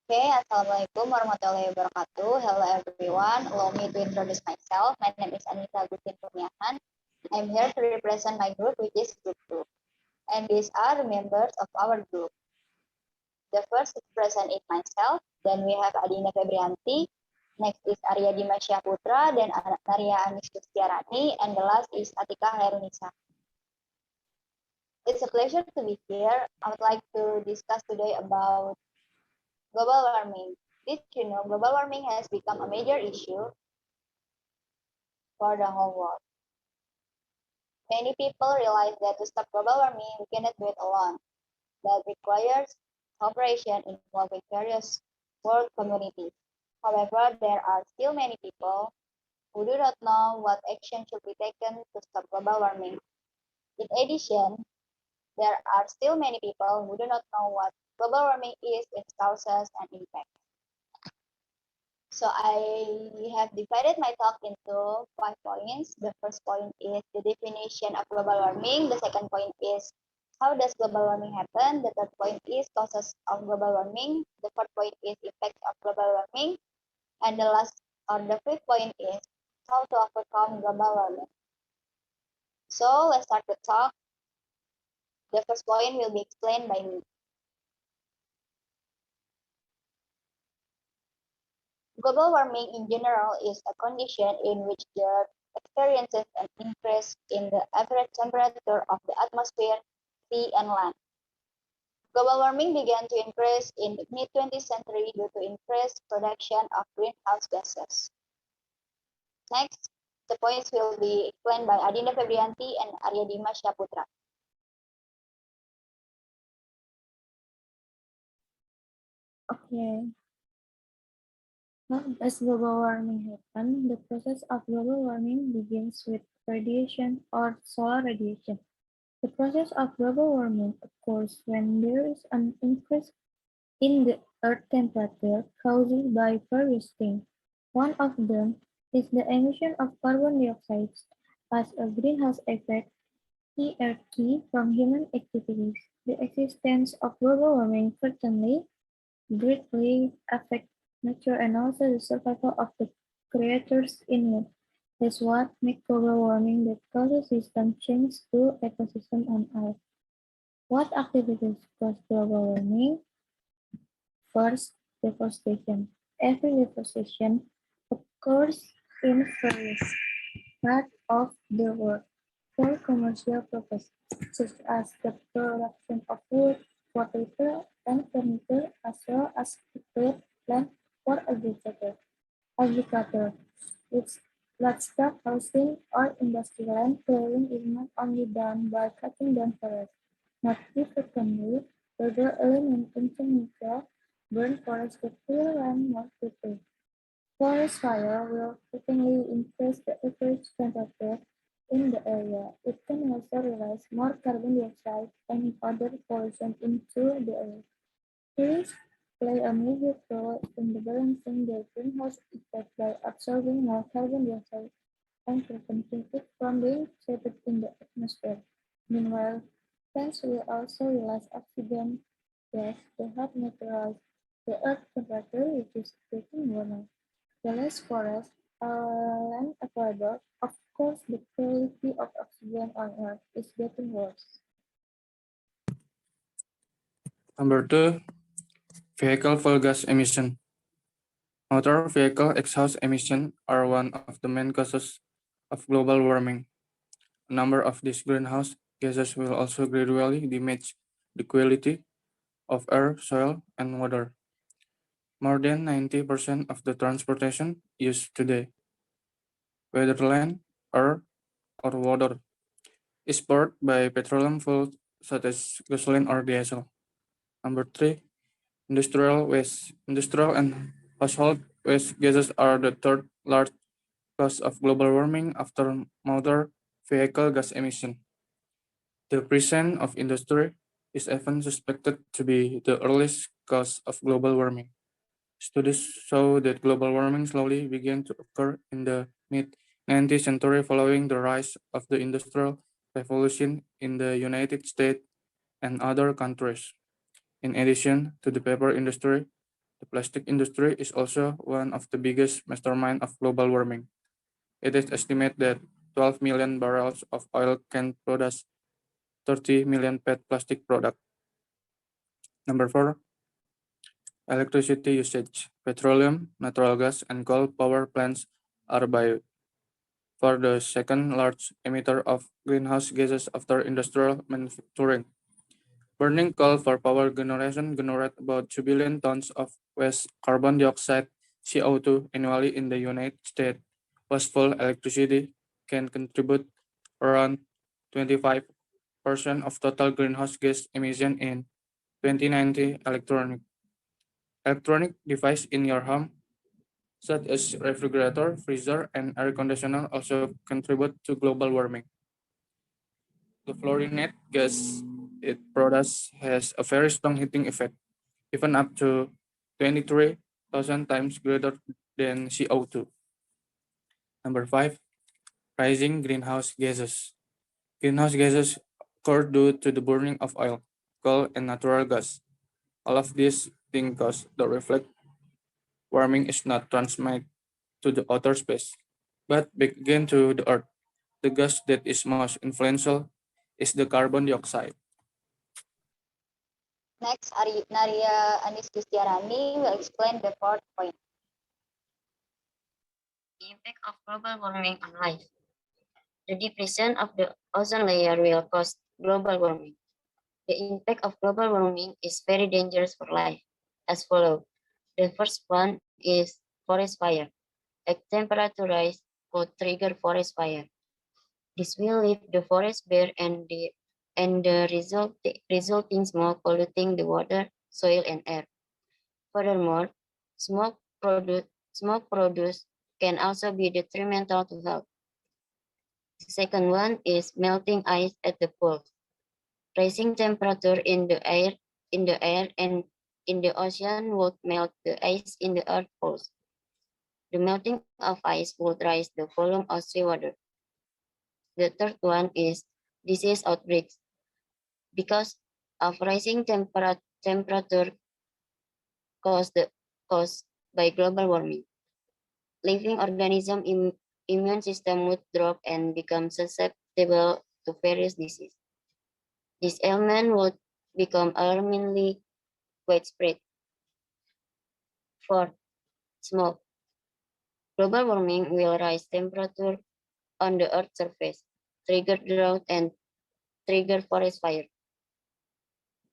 Okay, Assalamualaikum warahmatullahi wabarakatuh. Hello everyone. Allow me to introduce myself. My name is Anita Agustin Kurniawan. I'm here to represent my group, which is Group 2. And these are the members of our group. The first is present is myself. Then we have Adina Febrianti. Next is Arya Dimasya Putra. Then Naria Anis Kustiarani. And the last is Atika Herunisa. It's a pleasure to be here. I would like to discuss today about global warming. Did you know global warming has become a major issue for the whole world? Many people realize that to stop global warming, we cannot do it alone. That requires cooperation involving various world communities. However, there are still many people who do not know what action should be taken to stop global warming. In addition, there are still many people who do not know what global warming is, its causes, and impacts. So I have divided my talk into 5 points. The first point is the definition of global warming. The second point is how does global warming happen? The third point is causes of global warming. The fourth point is effects of global warming. And the last or the fifth point is how to overcome global warming. So let's start the talk. The first point will be explained by me. Global warming in general is a condition in which the Earth experiences an increase in the average temperature of the atmosphere, sea, and land. Global warming began to increase in the mid-20th century due to increased production of greenhouse gases. Next, the points will be explained by Adinda Febrianti and Arya Dimas Syaputra. Okay. How does global warming happen? The process of global warming begins with radiation or solar radiation. The process of global warming occurs when there is an increase in the Earth temperature caused by various things. One of them is the emission of carbon dioxide as a greenhouse effect (ERT) from human activities. The existence of global warming certainly greatly affects nature and also the survival of the creatures in it. That's what makes global warming that causes system change to ecosystem on Earth. What activities cause global warming? First, deforestation. Every deforestation occurs in various parts of the world for commercial purposes, such as the production of wood for paper and furniture, as well as prepared land for agriculture. Its livestock housing or industrial land clearing is not only done by cutting down forests, not frequently, further eliminating nature, burn forests to clear land more quickly. Forest fire will frequently increase the average temperature in the area. It can also release more carbon dioxide and other pollution into the air. Trees play a major role in the balancing the greenhouse effect by absorbing more carbon dioxide and preventing it from being trapped in the atmosphere. Meanwhile, plants will also release oxygen gas to help neutralize the Earth's temperature, which is getting warmer. The less forest land available, of course, the quality of oxygen on Earth is getting worse. Number 2, vehicle fuel gas emission. Motor vehicle exhaust emission are one of the main causes of global warming. A number of these greenhouse gases will also gradually damage the quality of air, soil, and water. More than 90% of the transportation used today, whether land, air, or water, is powered by petroleum fuels such as gasoline or diesel. Number 3, industrial waste. Industrial and household waste gases are the third large cause of global warming after motor vehicle gas emission. The presence of industry is often suspected to be the earliest cause of global warming. Studies show that global warming slowly began to occur in the mid-19th century following the rise of the Industrial Revolution in the United States and other countries. In addition to the paper industry, The plastic industry is also one of the biggest masterminds of global warming. It is estimated that 12 million barrels of oil can produce 30 million PET plastic products. Number 4, electricity usage. Petroleum, natural gas, and coal power plants are by far the second large emitter of greenhouse gases after industrial manufacturing. Burning coal for power generation generates about 2 billion tons of waste carbon dioxide CO2 annually in the United States. Wasteful electricity can contribute around 25% of total greenhouse gas emission in 2090. Electronic device in your home, such as refrigerator, freezer, and air conditioner, also contribute to global warming. The fluorinated gas it produces has a very strong heating effect, even up to 23,000 times greater than CO2. Number 5, rising greenhouse gases. Greenhouse gases occur due to the burning of oil, coal, and natural gas. All of these things cause the reflect warming is not transmitted to the outer space, but back again to the earth. The gas that is most influential is the carbon dioxide. Next, Naria Anis Kustiarani will explain the fourth point. The impact of global warming on life. The depletion of the ozone layer will cause global warming. The impact of global warming is very dangerous for life, as follows. The first one is forest fire. A temperature rise could trigger forest fire. This will leave the forest bare and the resulting smoke polluting the water, soil, and air. Furthermore, smoke produced can also be detrimental to health. The second one is melting ice at the poles. Rising temperature in the air and in the ocean would melt the ice in the earth poles. The melting of ice would rise the volume of seawater. The third one is disease outbreaks. Because of rising temperature caused by global warming, living organism immune system would drop and become susceptible to various diseases. This ailment would become alarmingly widespread. Fourth, smoke. Global warming will rise temperature on the Earth's surface, trigger drought, and trigger forest fire.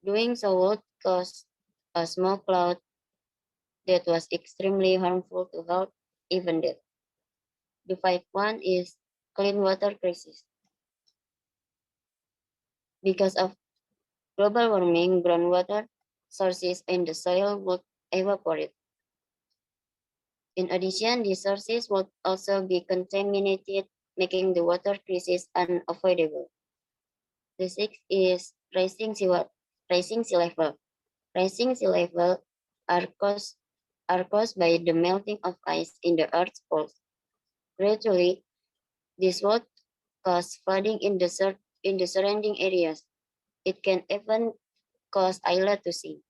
Doing so would cause a smoke cloud that was extremely harmful to health, even death. The fifth one is clean water crisis. Because of global warming, groundwater sources in the soil would evaporate. In addition, these sources would also be contaminated, making the water crisis unavoidable. The sixth is rising sea level. Rising sea level are caused by the melting of ice in the Earth's poles. Gradually, this would cause flooding in the surrounding areas. It can even cause islands to sink.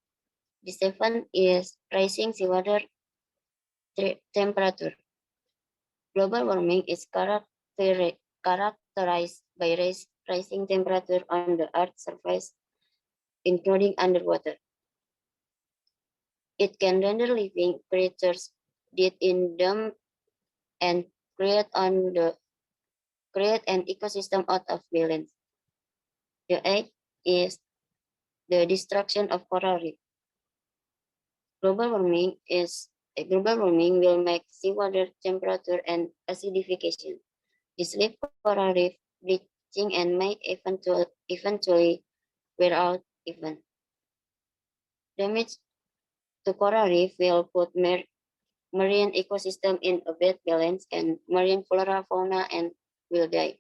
The seventh is rising seawater temperature. Global warming is characterized by rising temperature on the Earth's surface, including underwater. It can render living creatures dead in them and create an ecosystem out of balance. The eighth is the destruction of coral reef. Global warming will make seawater temperature and acidification. This leaves coral reef bleaching and may eventually wear out even. Damage to coral reef will put marine ecosystem in a bad balance and marine flora fauna and will die.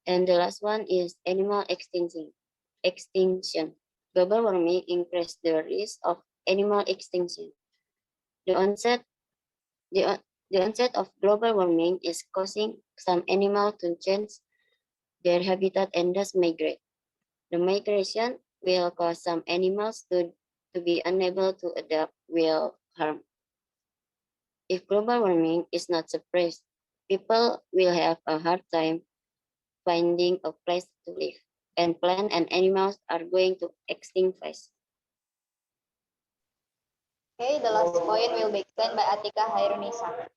And the last one is animal extinction. Global warming increases the risk of animal extinction. The onset of global warming is causing some animals to change their habitat and thus migrate. The migration will cause some animals to to be unable to adapt will harm. If global warming is not suppressed, people will have a hard time finding a place to live, and plants and animals are going to extinct fast. Okay, the last point will be explained by Atika Hairunisa.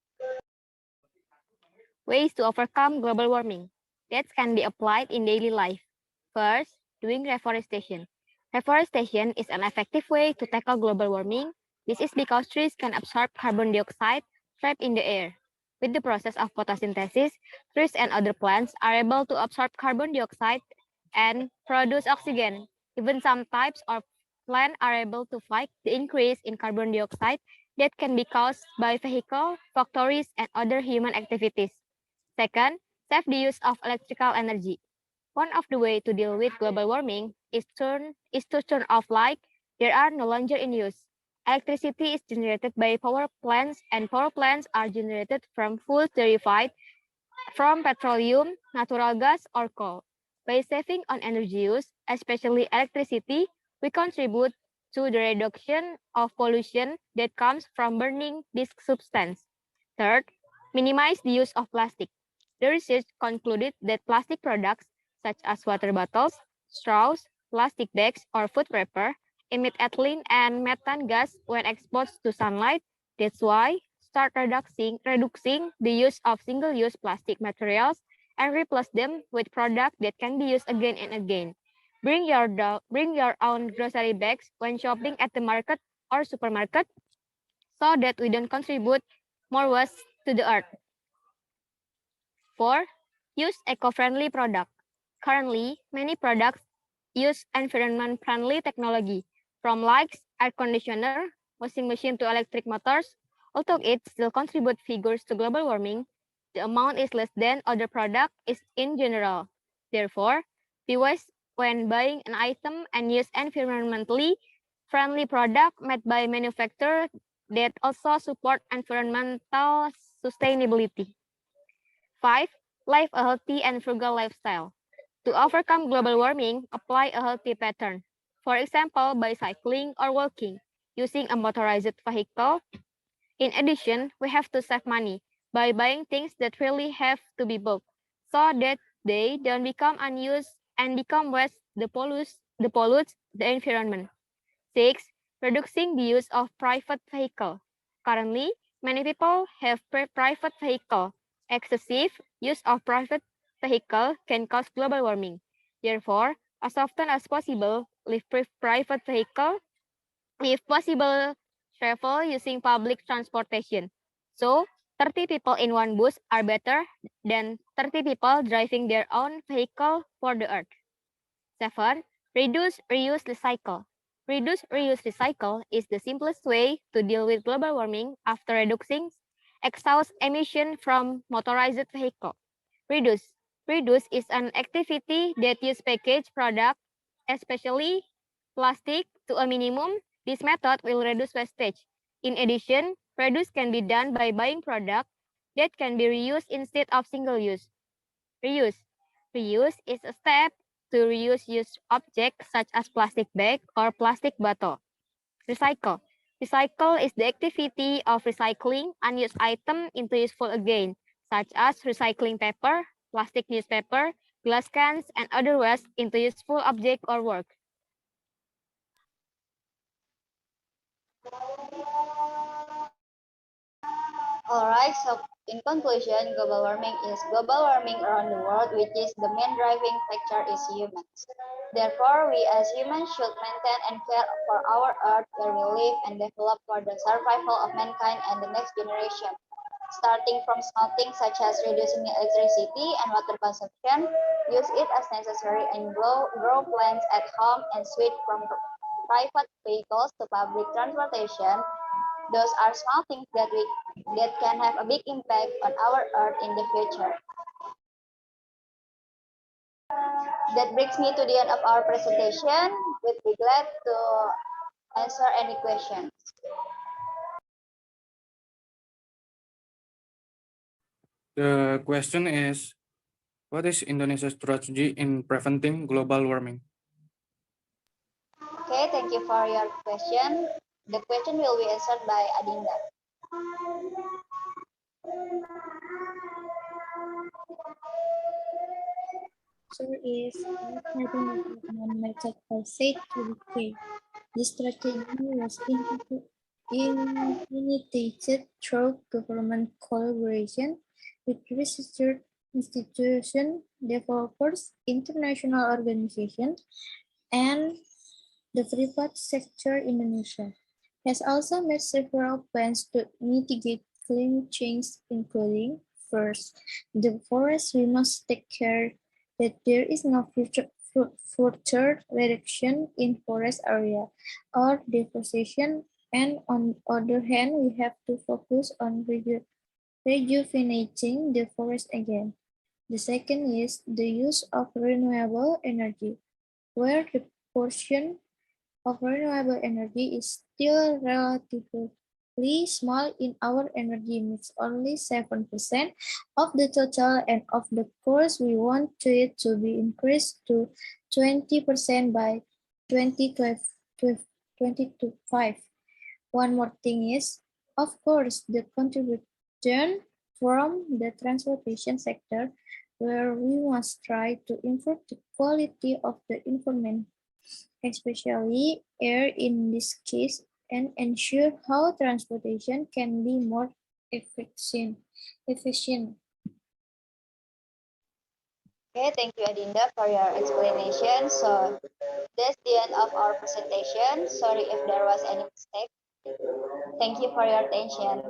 Ways to overcome global warming that can be applied in daily life. First, doing reforestation. Reforestation is an effective way to tackle global warming. This is because trees can absorb carbon dioxide trapped in the air. With the process of photosynthesis, trees and other plants are able to absorb carbon dioxide and produce oxygen. Even some types of plants are able to fight the increase in carbon dioxide that can be caused by vehicles, factories, and other human activities. Second, save the use of electrical energy. One of the ways to deal with global warming is to turn off light that are no longer in use. Electricity is generated by power plants, and power plants are generated from fuels derived from petroleum, natural gas, or coal. By saving on energy use, especially electricity, we contribute to the reduction of pollution that comes from burning this substance. Third, minimize the use of plastic. The research concluded that plastic products such as water bottles, straws, plastic bags, or food wrapper emit ethylene and methane gas when exposed to sunlight. That's why start reducing the use of single-use plastic materials and replace them with products that can be used again and again. Bring your own grocery bags when shopping at the market or supermarket so that we don't contribute more waste to the earth. 4. Use eco-friendly product. Currently, many products use environment-friendly technology, from lights, air conditioner, washing machine to electric motors. Although it still contribute figures to global warming, the amount is less than other products is in general. Therefore, be wise when buying an item and use environmentally friendly product made by manufacturers that also support environmental sustainability. 5. Live a healthy and frugal lifestyle. To overcome global warming, apply a healthy pattern. For example, by cycling or walking, using a motorized vehicle. In addition, we have to save money by buying things that really have to be bought so that they don't become unused and become waste that pollutes the environment. 6. Reducing the use of private vehicle. Currently, many people have private vehicle. Excessive use of private vehicle can cause global warming. Therefore, as often as possible, leave private vehicle. If possible, travel using public transportation. So, 30 people in one bus are better than 30 people driving their own vehicle for the earth. 7. Reduce, reuse, recycle. Reduce, reuse, recycle is the simplest way to deal with global warming after reducing exhaust emission from motorized vehicle. Reduce. Reduce is an activity that uses packaged product, especially plastic, to a minimum. This method will reduce wastage. In addition, reduce can be done by buying products that can be reused instead of single use. Reuse. Reuse is a step to reuse used objects such as plastic bag or plastic bottle. Recycle. Recycle is the activity of recycling unused item into useful again, such as recycling paper, plastic newspaper, glass cans, and other waste into useful object or work. Alright, so in conclusion, global warming is global warming around the world, which is the main driving factor is humans. Therefore, we as humans should maintain and care for our earth where we live and develop for the survival of mankind and the next generation. Starting from small things such as reducing electricity and water consumption, use it as necessary and grow plants at home and switch from private vehicles to public transportation. Those are small things that can have a big impact on our earth in the future. That brings me to the end of our presentation. We'd be glad to answer any questions. The question is, what is Indonesia's strategy in preventing global warming? Okay, thank you for your question. The question will be answered by Adinda. Answer is firefighting development method by said to decay. The strategy was initiated through government collaboration with research institutions, developers, international organizations, and the private sector in Indonesia. Has also made several plans to mitigate climate change, including first, the forest we must take care that there is no further reduction in forest area or deforestation, and on the other hand, we have to focus on rejuvenating the forest again. The second is the use of renewable energy, where the portion of renewable energy is still relatively small in our energy mix, only 7% of the total, and of the course we want it to be increased to 20% by 2025. One more thing is, of course, the contribution from the transportation sector, where we must try to improve the quality of the environment, especially air in this case, and ensure how transportation can be more efficient. Okay, thank you, Adinda, for your explanation. So that's the end of our presentation. Sorry if there was any mistake. Thank you for your attention.